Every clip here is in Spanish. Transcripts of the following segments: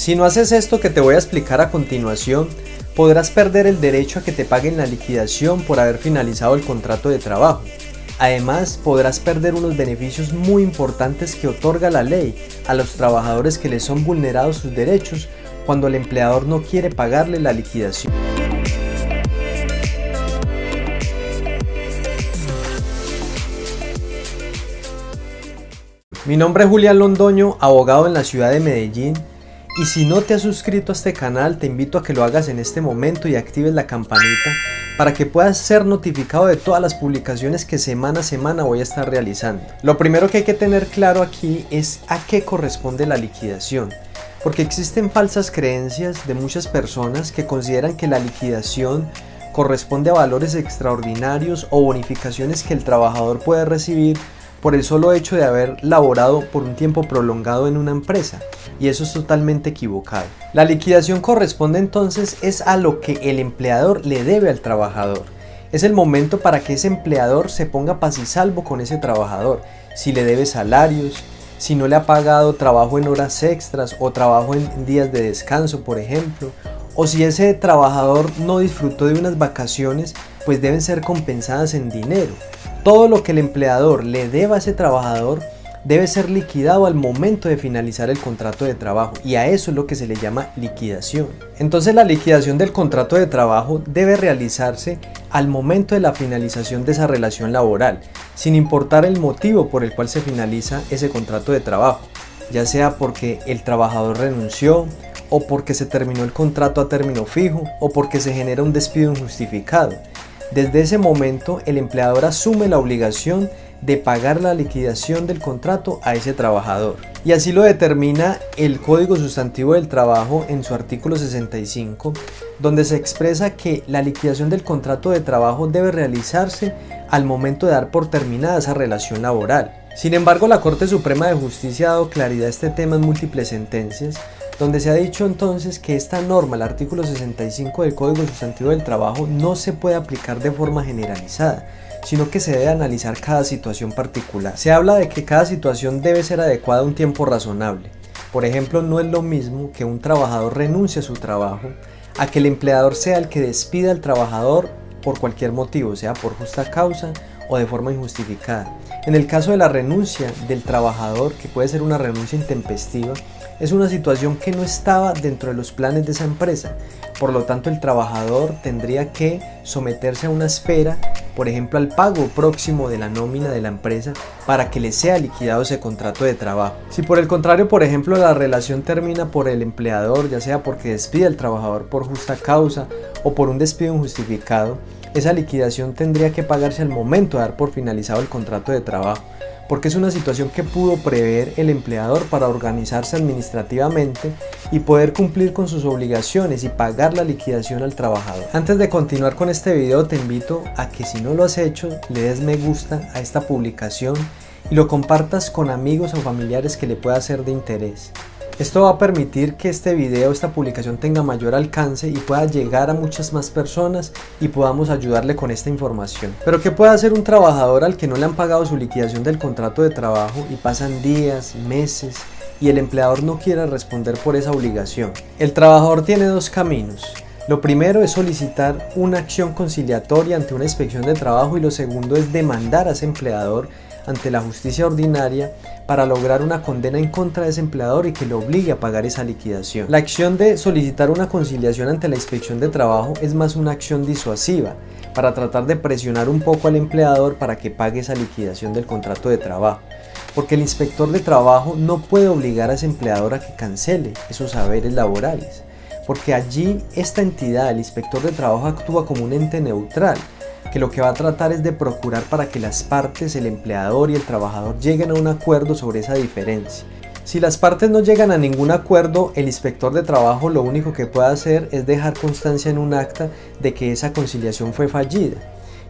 Si no haces esto que te voy a explicar a continuación, podrás perder el derecho a que te paguen la liquidación por haber finalizado el contrato de trabajo. Además, podrás perder unos beneficios muy importantes que otorga la ley a los trabajadores que les son vulnerados sus derechos cuando el empleador no quiere pagarle la liquidación. Mi nombre es Julián Londoño, abogado en la ciudad de Medellín, y si no te has suscrito a este canal, te invito a que lo hagas en este momento y actives la campanita para que puedas ser notificado de todas las publicaciones que semana a semana voy a estar realizando. Lo primero que hay que tener claro aquí es a qué corresponde la liquidación, porque existen falsas creencias de muchas personas que consideran que la liquidación corresponde a valores extraordinarios o bonificaciones que el trabajador puede recibir por el solo hecho de haber laborado por un tiempo prolongado en una empresa, y eso es totalmente equivocado. La liquidación corresponde entonces es a lo que el empleador le debe al trabajador. Es el momento para que ese empleador se ponga paz y salvo con ese trabajador, si le debe salarios, si no le ha pagado trabajo en horas extras o trabajo en días de descanso, por ejemplo, o si ese trabajador no disfrutó de unas vacaciones, pues deben ser compensadas en dinero. Todo lo que el empleador le deba a ese trabajador debe ser liquidado al momento de finalizar el contrato de trabajo, y a eso es lo que se le llama liquidación. Entonces la liquidación del contrato de trabajo debe realizarse al momento de la finalización de esa relación laboral, sin importar el motivo por el cual se finaliza ese contrato de trabajo, ya sea porque el trabajador renunció, o porque se terminó el contrato a término fijo, o porque se genera un despido injustificado. Desde ese momento, el empleador asume la obligación de pagar la liquidación del contrato a ese trabajador. Y así lo determina el Código Sustantivo del Trabajo en su artículo 65, donde se expresa que la liquidación del contrato de trabajo debe realizarse al momento de dar por terminada esa relación laboral. Sin embargo, la Corte Suprema de Justicia ha dado claridad a este tema en múltiples sentencias, donde se ha dicho entonces que esta norma, el artículo 65 del Código Sustantivo del Trabajo, no se puede aplicar de forma generalizada, sino que se debe analizar cada situación particular. Se habla de que cada situación debe ser adecuada a un tiempo razonable. Por ejemplo, no es lo mismo que un trabajador renuncie a su trabajo a que el empleador sea el que despida al trabajador por cualquier motivo, sea por justa causa o de forma injustificada. En el caso de la renuncia del trabajador, que puede ser una renuncia intempestiva, es una situación que no estaba dentro de los planes de esa empresa. Por lo tanto, el trabajador tendría que someterse a una espera, por ejemplo al pago próximo de la nómina de la empresa, para que le sea liquidado ese contrato de trabajo. Si por el contrario, por ejemplo, la relación termina por el empleador, ya sea porque despide al trabajador por justa causa o por un despido injustificado, esa liquidación tendría que pagarse al momento de dar por finalizado el contrato de trabajo, porque es una situación que pudo prever el empleador para organizarse administrativamente y poder cumplir con sus obligaciones y pagar la liquidación al trabajador. Antes de continuar con este video, te invito a que, si no lo has hecho, le des me gusta a esta publicación y lo compartas con amigos o familiares que le pueda ser de interés. Esto va a permitir que este video, esta publicación, tenga mayor alcance y pueda llegar a muchas más personas y podamos ayudarle con esta información. Pero ¿qué puede hacer un trabajador al que no le han pagado su liquidación del contrato de trabajo y pasan días, meses y el empleador no quiere responder por esa obligación? El trabajador tiene dos caminos. Lo primero es solicitar una acción conciliatoria ante una inspección de trabajo, y lo segundo es demandar a ese empleador ante la justicia ordinaria para lograr una condena en contra de ese empleador y que lo obligue a pagar esa liquidación. La acción de solicitar una conciliación ante la inspección de trabajo es más una acción disuasiva, para tratar de presionar un poco al empleador para que pague esa liquidación del contrato de trabajo, porque el inspector de trabajo no puede obligar a ese empleador a que cancele esos saberes laborales, porque allí esta entidad, el inspector de trabajo, actúa como un ente neutral, que lo que va a tratar es de procurar para que las partes, el empleador y el trabajador, lleguen a un acuerdo sobre esa diferencia. Si las partes no llegan a ningún acuerdo, el inspector de trabajo lo único que puede hacer es dejar constancia en un acta de que esa conciliación fue fallida,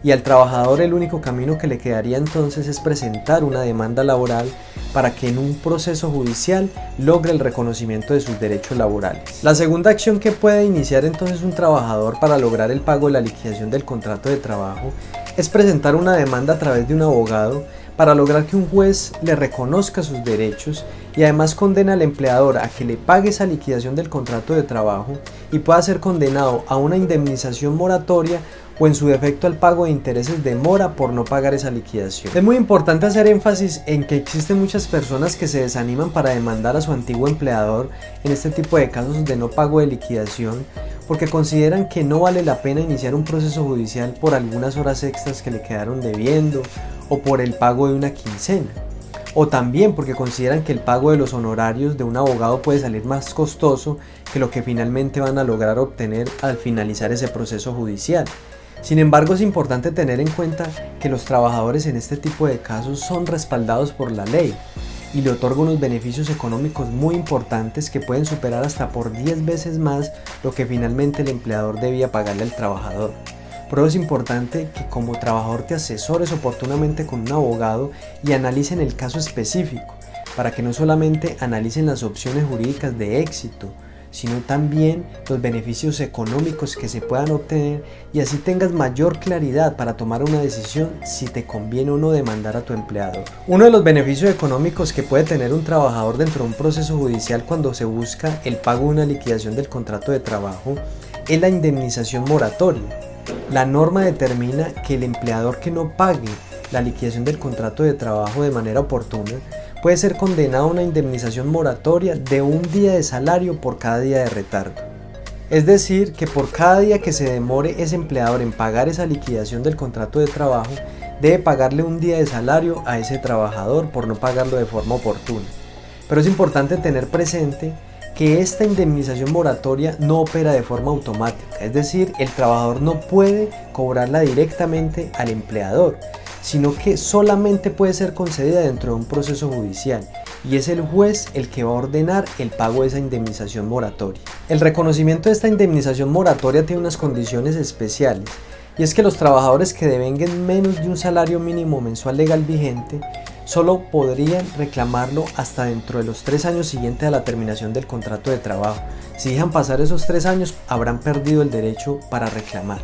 y al trabajador el único camino que le quedaría entonces es presentar una demanda laboral para que en un proceso judicial logre el reconocimiento de sus derechos laborales. La segunda acción que puede iniciar entonces un trabajador para lograr el pago de la liquidación del contrato de trabajo es presentar una demanda a través de un abogado para lograr que un juez le reconozca sus derechos y además condena al empleador a que le pague esa liquidación del contrato de trabajo y pueda ser condenado a una indemnización moratoria o en su defecto al pago de intereses de mora por no pagar esa liquidación. Es muy importante hacer énfasis en que existen muchas personas que se desaniman para demandar a su antiguo empleador en este tipo de casos de no pago de liquidación porque consideran que no vale la pena iniciar un proceso judicial por algunas horas extras que le quedaron debiendo o por el pago de una quincena. O también porque consideran que el pago de los honorarios de un abogado puede salir más costoso que lo que finalmente van a lograr obtener al finalizar ese proceso judicial. Sin embargo, es importante tener en cuenta que los trabajadores en este tipo de casos son respaldados por la ley y le otorga unos beneficios económicos muy importantes que pueden superar hasta por 10 veces más lo que finalmente el empleador debía pagarle al trabajador. Por eso es importante que como trabajador te asesores oportunamente con un abogado y analicen el caso específico, para que no solamente analicen las opciones jurídicas de éxito, sino también los beneficios económicos que se puedan obtener y así tengas mayor claridad para tomar una decisión si te conviene o no demandar a tu empleador. Uno de los beneficios económicos que puede tener un trabajador dentro de un proceso judicial cuando se busca el pago de una liquidación del contrato de trabajo es la indemnización moratoria. La norma determina que el empleador que no pague la liquidación del contrato de trabajo de manera oportuna puede ser condenado a una indemnización moratoria de un día de salario por cada día de retardo. Es decir, que por cada día que se demore ese empleador en pagar esa liquidación del contrato de trabajo, debe pagarle un día de salario a ese trabajador por no pagarlo de forma oportuna. Pero es importante tener presente que esta indemnización moratoria no opera de forma automática, es decir, el trabajador no puede cobrarla directamente al empleador, sino que solamente puede ser concedida dentro de un proceso judicial y es el juez el que va a ordenar el pago de esa indemnización moratoria. El reconocimiento de esta indemnización moratoria tiene unas condiciones especiales y es que los trabajadores que devenguen menos de un salario mínimo mensual legal vigente solo podrían reclamarlo hasta dentro de los 3 años siguientes a la terminación del contrato de trabajo. Si dejan pasar esos 3 años habrán perdido el derecho para reclamar.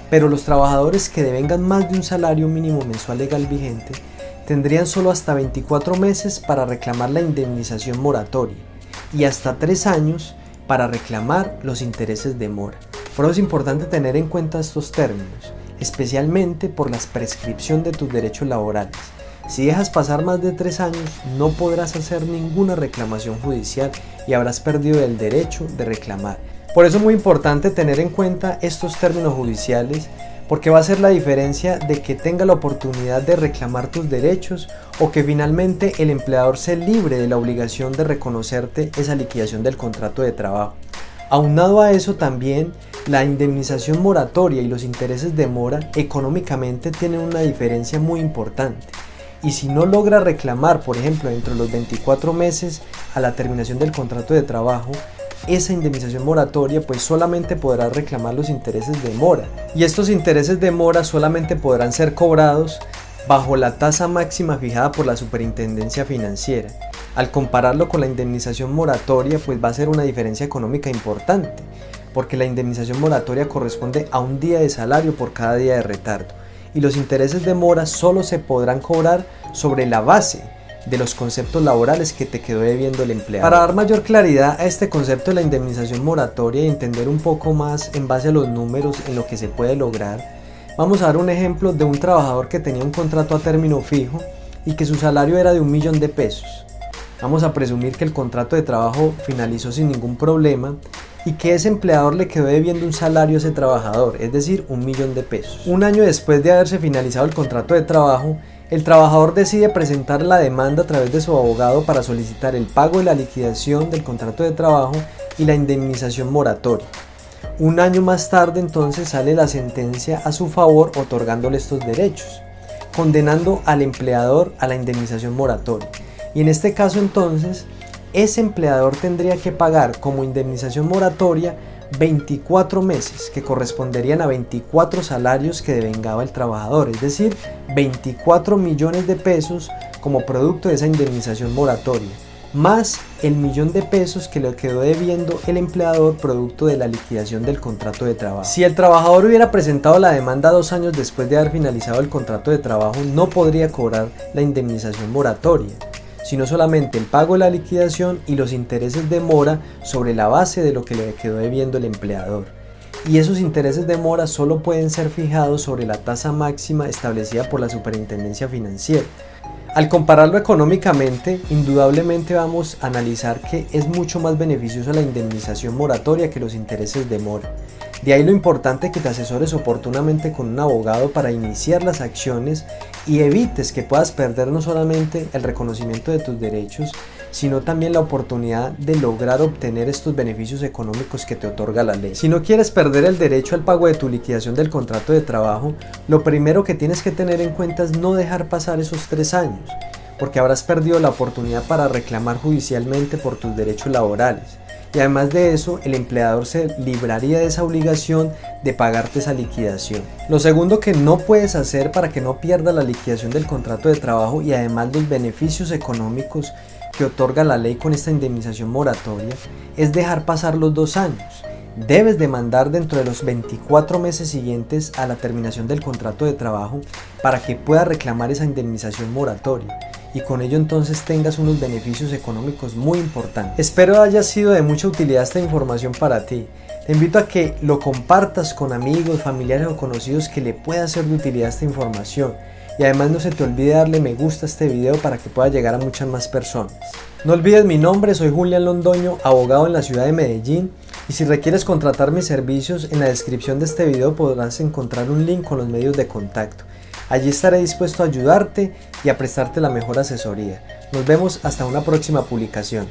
Pero los trabajadores que devengan más de un salario mínimo mensual legal vigente tendrían solo hasta 24 meses para reclamar la indemnización moratoria y hasta 3 años para reclamar los intereses de mora. Por eso es importante tener en cuenta estos términos, especialmente por la prescripción de tus derechos laborales. Si dejas pasar más de 3 años, no podrás hacer ninguna reclamación judicial y habrás perdido el derecho de reclamar. Por eso es muy importante tener en cuenta estos términos judiciales, porque va a ser la diferencia de que tenga la oportunidad de reclamar tus derechos o que finalmente el empleador se libre de la obligación de reconocerte esa liquidación del contrato de trabajo. Aunado a eso también, la indemnización moratoria y los intereses de mora económicamente tienen una diferencia muy importante. Y si no logra reclamar, por ejemplo, dentro de los 24 meses a la terminación del contrato de trabajo, esa indemnización moratoria pues solamente podrá reclamar los intereses de mora. Y estos intereses de mora solamente podrán ser cobrados bajo la tasa máxima fijada por la Superintendencia Financiera. Al compararlo con la indemnización moratoria pues va a ser una diferencia económica importante, porque la indemnización moratoria corresponde a un día de salario por cada día de retardo. Y los intereses de mora solo se podrán cobrar sobre la base de los conceptos laborales que te quedó debiendo el empleado. Para dar mayor claridad a este concepto de la indemnización moratoria y entender un poco más en base a los números en lo que se puede lograr, vamos a dar un ejemplo de un trabajador que tenía un contrato a término fijo y que su salario era de 1 millón de pesos. Vamos a presumir que el contrato de trabajo finalizó sin ningún problema y que ese empleador le quedó debiendo un salario a ese trabajador, es decir, 1 millón de pesos. Un año después de haberse finalizado el contrato de trabajo, el trabajador decide presentar la demanda a través de su abogado para solicitar el pago de la liquidación del contrato de trabajo y la indemnización moratoria. Un año más tarde entonces sale la sentencia a su favor otorgándole estos derechos, condenando al empleador a la indemnización moratoria. Y en este caso entonces, ese empleador tendría que pagar como indemnización moratoria 24 meses, que corresponderían a 24 salarios que devengaba el trabajador, es decir, 24 millones de pesos como producto de esa indemnización moratoria. más el $1.000.000 que le quedó debiendo el empleador producto de la liquidación del contrato de trabajo. Si el trabajador hubiera presentado la demanda 2 años después de haber finalizado el contrato de trabajo, no podría cobrar la indemnización moratoria, sino solamente el pago de la liquidación y los intereses de mora sobre la base de lo que le quedó debiendo el empleador. Y esos intereses de mora solo pueden ser fijados sobre la tasa máxima establecida por la Superintendencia Financiera. Al compararlo económicamente, indudablemente vamos a analizar que es mucho más beneficiosa la indemnización moratoria que los intereses de mora. De ahí lo importante que te asesores oportunamente con un abogado para iniciar las acciones y evites que puedas perder no solamente el reconocimiento de tus derechos, sino también la oportunidad de lograr obtener estos beneficios económicos que te otorga la ley. Si no quieres perder el derecho al pago de tu liquidación del contrato de trabajo, lo primero que tienes que tener en cuenta es no dejar pasar esos 3 años, porque habrás perdido la oportunidad para reclamar judicialmente por tus derechos laborales. Y además de eso, el empleador se libraría de esa obligación de pagarte esa liquidación. Lo segundo que no puedes hacer para que no pierdas la liquidación del contrato de trabajo y además los beneficios económicos que otorga la ley con esta indemnización moratoria es dejar pasar los 2 años. Debes demandar dentro de los 24 meses siguientes a la terminación del contrato de trabajo para que puedas reclamar esa indemnización moratoria y con ello entonces tengas unos beneficios económicos muy importantes. Espero haya sido de mucha utilidad esta información para ti. Te invito a que lo compartas con amigos, familiares o conocidos que le pueda ser de utilidad esta información. Y además no se te olvide darle me gusta a este video para que pueda llegar a muchas más personas. No olvides mi nombre, soy Julián Londoño, abogado en la ciudad de Medellín. Y si requieres contratar mis servicios, en la descripción de este video podrás encontrar un link con los medios de contacto. Allí estaré dispuesto a ayudarte y a prestarte la mejor asesoría. Nos vemos hasta una próxima publicación.